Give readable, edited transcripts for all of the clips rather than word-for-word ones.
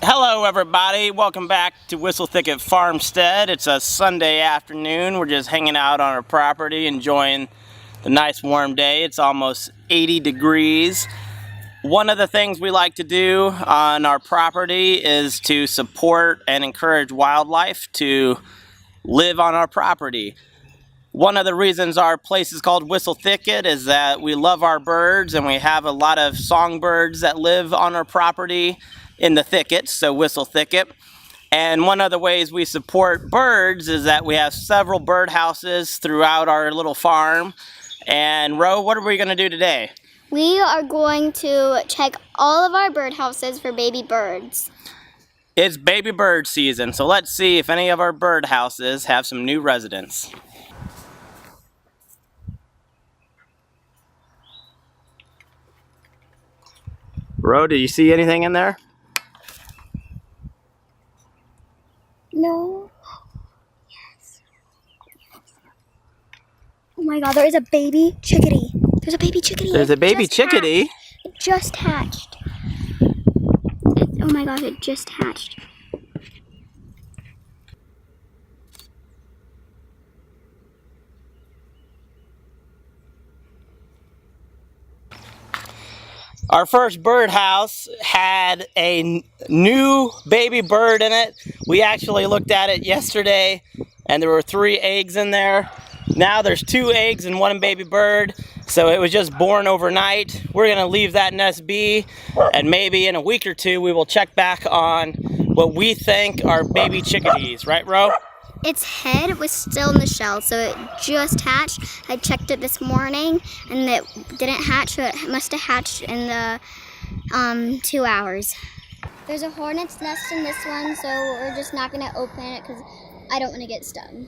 Hello everybody, welcome back to Whistle Thicket Farmstead. It's a Sunday afternoon. We're just hanging out on our property, enjoying the nice warm day. It's almost 80 degrees. One of the things we like to do on our property is to support and encourage wildlife to live on our property. One of the reasons our place is called Whistle Thicket is that we love our birds, and we have a lot of songbirds that live on our property in the thickets, so Whistle Thicket. And one of the ways we support birds is that we have several birdhouses throughout our little farm. And Ro, what are we going to do today? We are going to check all of our birdhouses for baby birds. It's baby bird season, so let's see if any of our birdhouses have some new residents. Ro, do you see anything in there? No. Yes. Oh my God, there is a baby chickadee. There's a baby chickadee. There's a baby chickadee? It just hatched. Oh my God, it just hatched. Our first birdhouse had a new baby bird in it. We actually looked at it yesterday and there were 3 eggs in there. Now there's 2 eggs and 1 baby bird, so it was just born overnight. We're gonna leave that nest be, and maybe in a week or 2 we will check back on what we think are baby chickadees, right Ro? Its head was still in the shell, so it just hatched. I checked it this morning, and it didn't hatch, so it must have hatched in the 2 hours. There's a hornet's nest in this one, so we're just not going to open it because I don't want to get stung.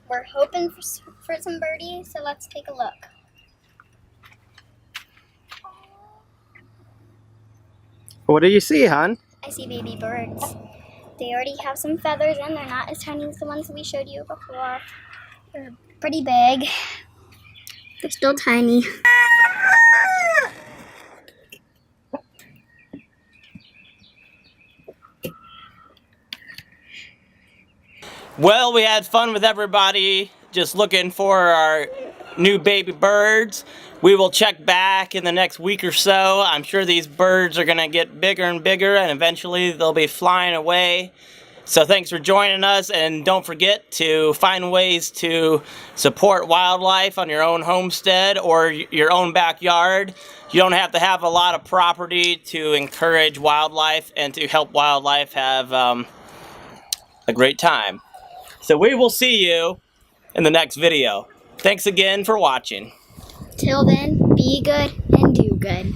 We're hoping for some birdies, so let's take a look. What do you see, hon? I see baby birds. They already have some feathers in. They're not as tiny as the ones we showed you before. They're pretty big. They're still tiny. Well, we had fun with everybody just looking for our new baby birds. We will check back in the next week or so. I'm sure these birds are going to get bigger and bigger, and eventually they'll be flying away. So thanks for joining us, and don't forget to find ways to support wildlife on your own homestead or your own backyard. You don't have to have a lot of property to encourage wildlife and to help wildlife have a great time. So we will see you in the next video. Thanks again for watching. Till then, be good and do good.